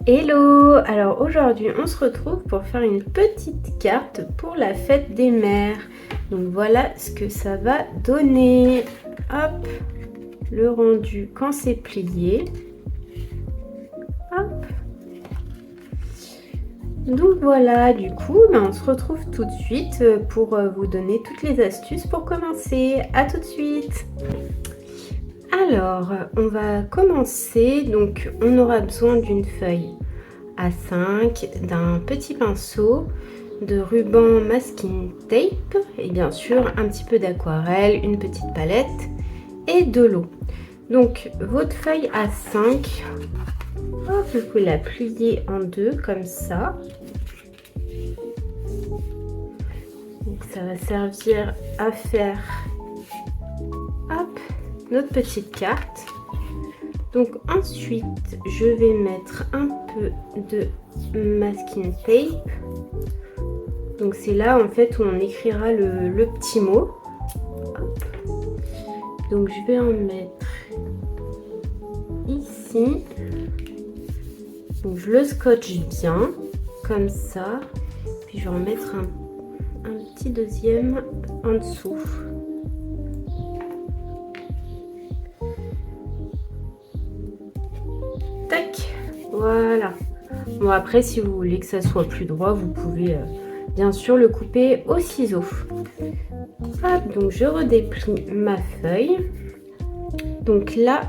Hello! Alors aujourd'hui on se retrouve pour faire une petite carte pour la fête des mères. Donc voilà ce que ça va donner. Hop, le rendu quand c'est plié. Hop. Donc voilà, du coup on se retrouve tout de suite pour vous donner toutes les astuces pour commencer. À tout de suite! Alors on va commencer, donc on aura besoin d'une feuille A5, d'un petit pinceau, de ruban masking tape et bien sûr un petit peu d'aquarelle, une petite palette et de l'eau. Donc votre feuille A5, hop, vous pouvez la plier en deux comme ça. Donc ça va servir à faire hop, notre petite carte. Donc ensuite je vais mettre un peu de masking tape. Donc c'est là en fait où on écrira le petit mot. Hop. Donc je vais en mettre ici. Donc je le scotche bien comme ça. Puis je vais en mettre un petit deuxième en dessous. Tac, voilà. Bon après si vous voulez que ça soit plus droit, vous pouvez bien sûr le couper au ciseau. Hop, donc je redéplie ma feuille. Donc là,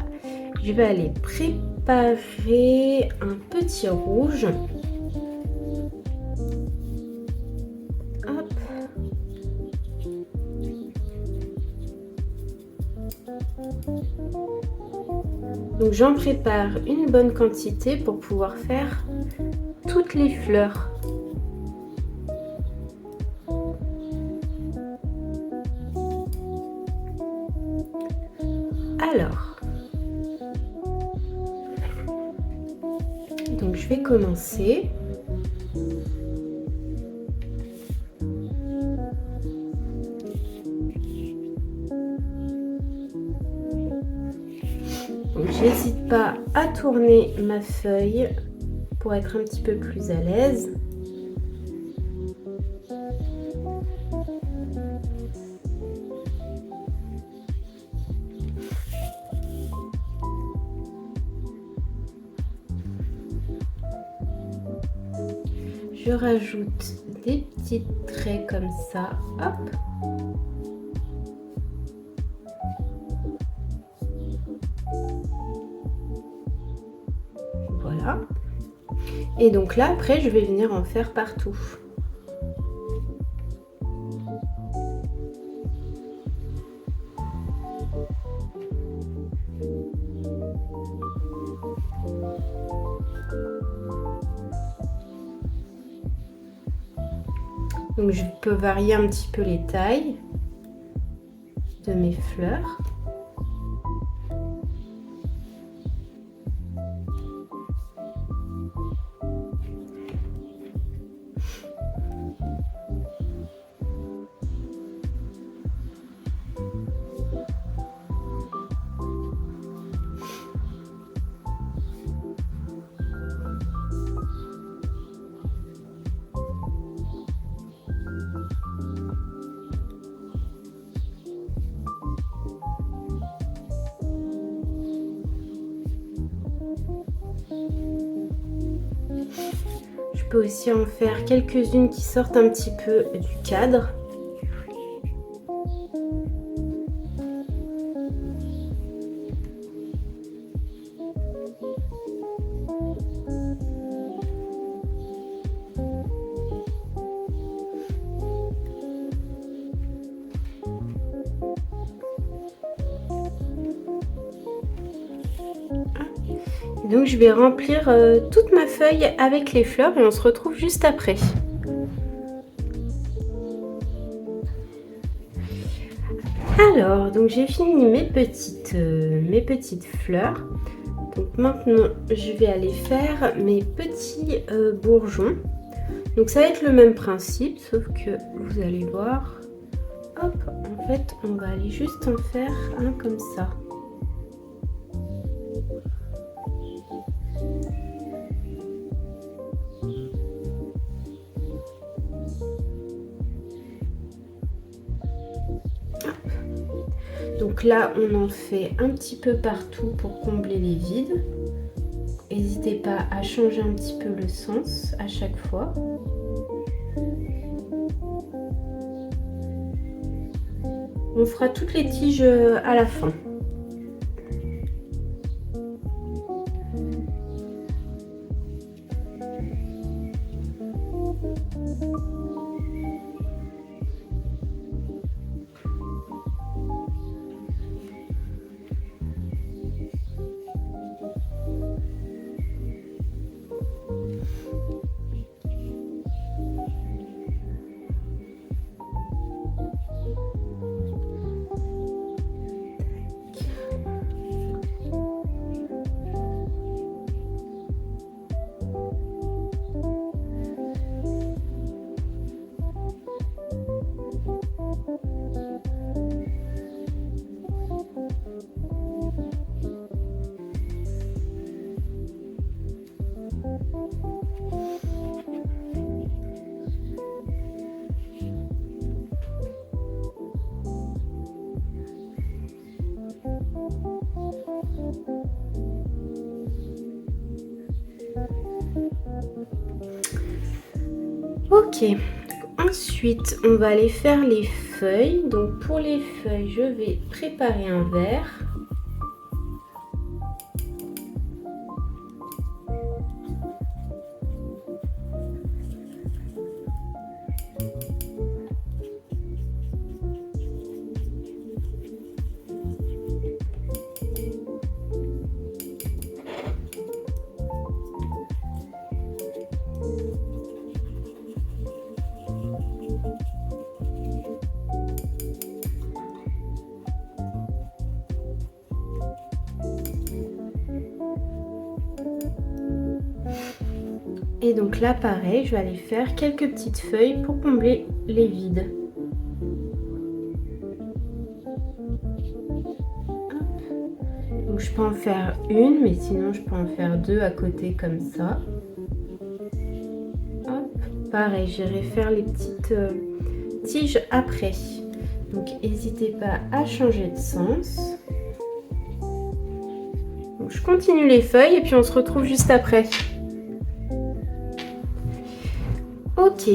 je vais aller préparer un petit rouge. Hop. Donc j'en prépare une bonne quantité pour pouvoir faire toutes les fleurs. Alors, donc je vais commencer. J'hésite pas à tourner ma feuille pour être un petit peu plus à l'aise. Je rajoute des petits traits comme ça, hop. Voilà. Et donc là, après, je vais venir en faire partout. Donc je peux varier un petit peu les tailles de mes fleurs. Je peux aussi en faire quelques-unes qui sortent un petit peu du cadre. Donc je vais remplir toute ma feuille avec les fleurs et on se retrouve juste après. Alors, donc j'ai fini mes petites fleurs. Donc maintenant, je vais aller faire mes petits bourgeons. Donc ça va être le même principe, sauf que vous allez voir, hop, en fait, on va aller juste en faire un comme ça. Donc là, on en fait un petit peu partout pour combler les vides. N'hésitez pas à changer un petit peu le sens à chaque fois. On fera toutes les tiges à la fin. Ok, ensuite on va aller faire les feuilles. Donc pour les feuilles, je vais préparer un verre. Et donc là, pareil, je vais aller faire quelques petites feuilles pour combler les vides. Hop. Donc je peux en faire une, mais sinon je peux en faire deux à côté comme ça. Hop. Pareil, j'irai faire les petites tiges après. Donc n'hésitez pas à changer de sens. Donc, je continue les feuilles et puis on se retrouve juste après. Ok,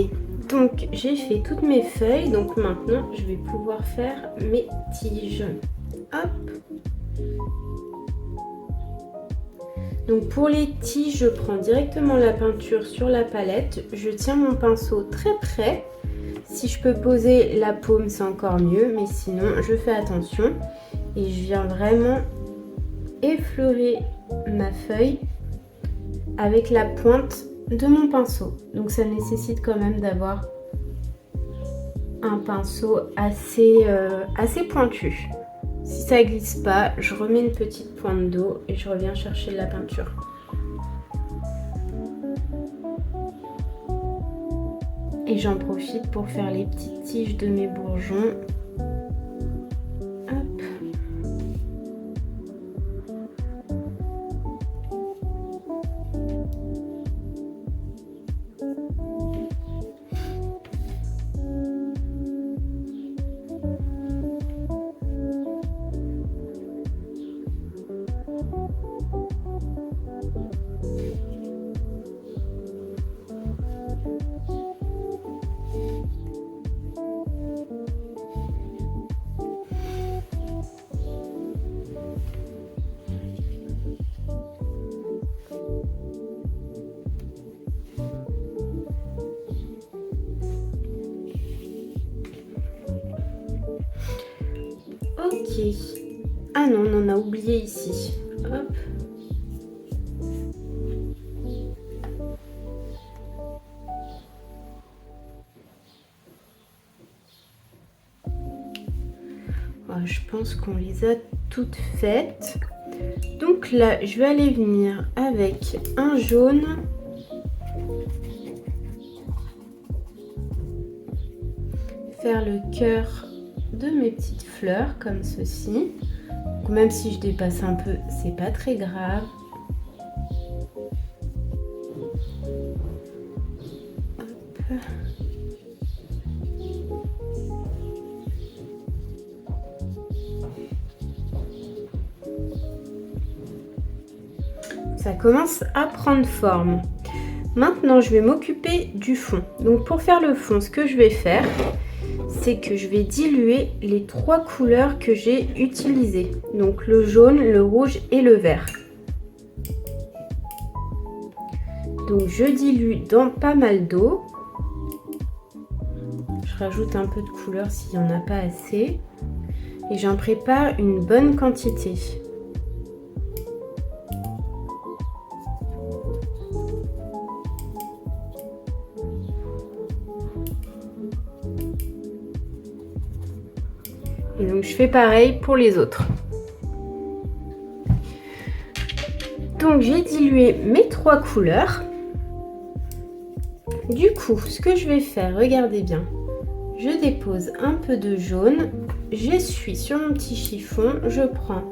donc j'ai fait toutes mes feuilles, donc maintenant je vais pouvoir faire mes tiges. Hop. Donc pour les tiges, je prends directement la peinture sur la palette. Je tiens mon pinceau très près. Si je peux poser la paume, c'est encore mieux, mais sinon je fais attention. Et je viens vraiment effleurer ma feuille avec la pointe de mon pinceau. Donc ça nécessite quand même d'avoir un pinceau assez pointu. Si ça glisse pas, je remets une petite pointe d'eau et je reviens chercher de la peinture. Et j'en profite pour faire les petites tiges de mes bourgeons. Hop. Ok. Ah non, on en a oublié ici. Hop. Voilà, je pense qu'on les a toutes faites. Donc là, je vais aller venir avec un jaune. Faire le cœur de mes petites fleurs comme ceci. Donc, même si je dépasse un peu, c'est pas très grave. Hop. ça commence à prendre forme. Maintenant, je vais m'occuper du fond. Donc pour faire le fond, ce que je vais faire, c'est que je vais diluer les 3 couleurs que j'ai utilisées. Donc le jaune, le rouge et le vert. Donc je dilue dans pas mal d'eau. Je rajoute un peu de couleur s'il n'y en a pas assez. Et j'en prépare une bonne quantité. Et donc je fais pareil pour les autres. Donc j'ai dilué mes 3 couleurs. Du coup, ce que je vais faire, regardez bien. Je dépose un peu de jaune. J'essuie sur mon petit chiffon. Je prends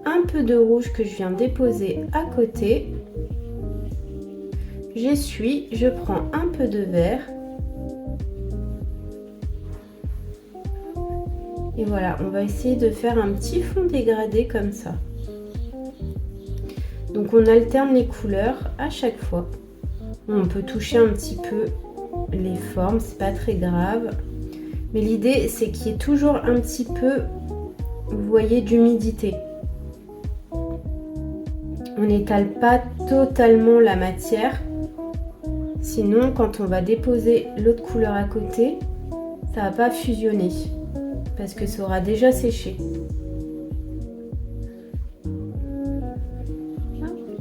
un peu de rouge que je viens déposer à côté. J'essuie, je prends un peu de vert. Et voilà, on va essayer de faire un petit fond dégradé comme ça. Donc on alterne les couleurs à chaque fois. On peut toucher un petit peu les formes, c'est pas très grave. Mais l'idée, c'est qu'il y ait toujours un petit peu, vous voyez, d'humidité. On n'étale pas totalement la matière. Sinon, quand on va déposer l'autre couleur à côté, ça va pas fusionner. Parce que ça aura déjà séché.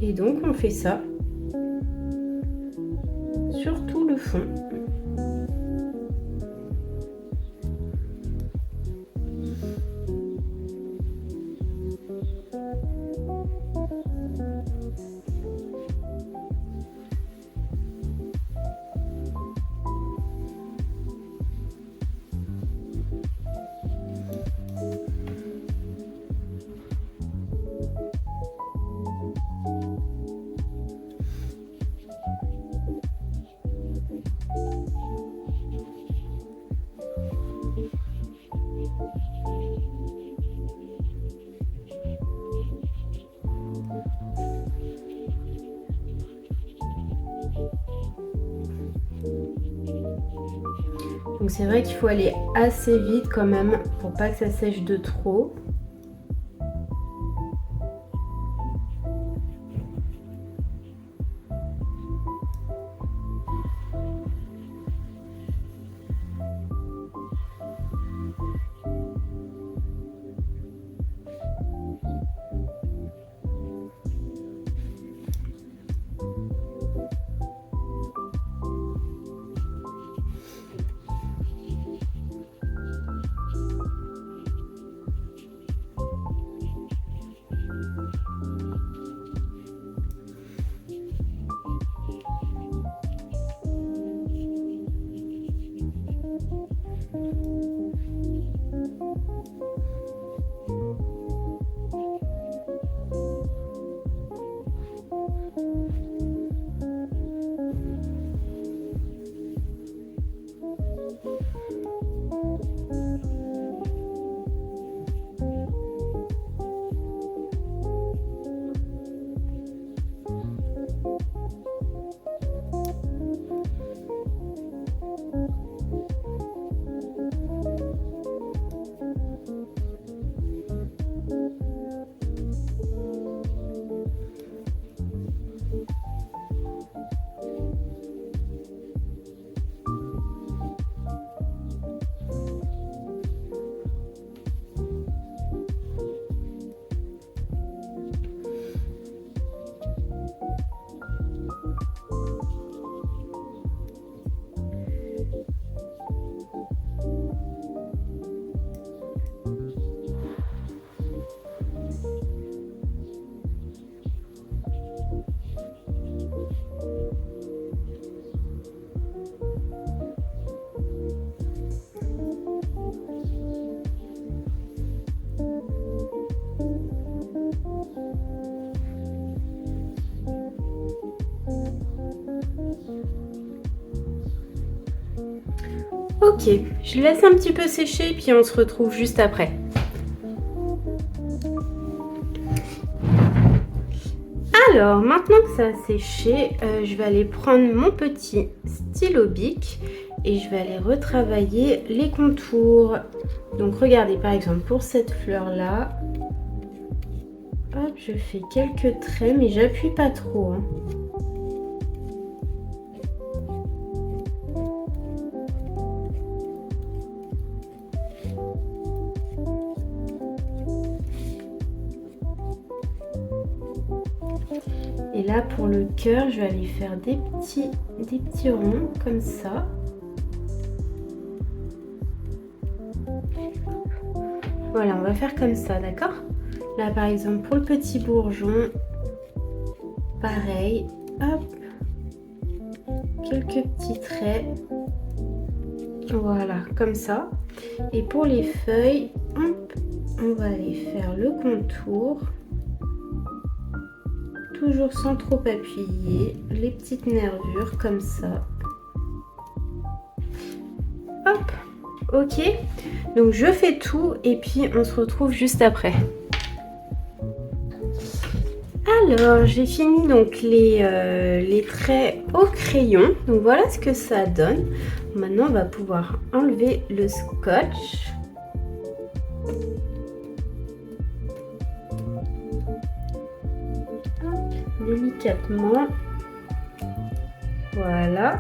Et donc, on fait ça sur tout le fond. Donc c'est vrai qu'il faut aller assez vite quand même pour pas que ça sèche de trop. Ok, je laisse un petit peu sécher puis on se retrouve juste après. Alors, maintenant que ça a séché, je vais aller prendre mon petit stylo bic et je vais aller retravailler les contours. Donc regardez, par exemple, pour cette fleur-là, hop, je fais quelques traits, mais j'appuie pas trop, hein. Et là, pour le cœur, je vais aller faire des petits ronds comme ça. Voilà, on va faire comme ça, d'accord? Là, par exemple, pour le petit bourgeon, pareil, hop, quelques petits traits. Voilà, comme ça. Et pour les feuilles, hop, on va aller faire le contour. Toujours sans trop appuyer, les petites nervures comme ça. Hop, ok. Donc je fais tout et puis on se retrouve juste après. Alors j'ai fini donc les traits au crayon. Donc voilà ce que ça donne. Maintenant on va pouvoir enlever le scotch. Délicatement, voilà.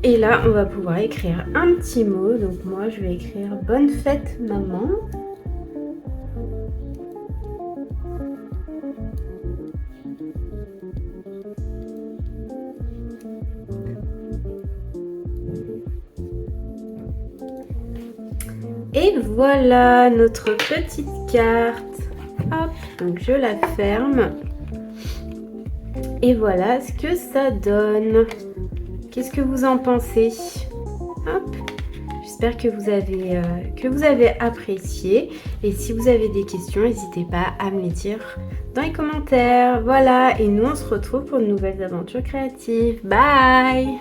Et là on va pouvoir écrire un petit mot. Donc moi je vais écrire bonne fête maman. Et voilà notre petite carte. Hop, donc je la ferme. Et voilà ce que ça donne. Qu'est-ce que vous en pensez? Hop. J'espère que vous avez apprécié. Et si vous avez des questions, n'hésitez pas à me les dire dans les commentaires. Voilà, et nous on se retrouve pour de nouvelles aventures créatives. Bye!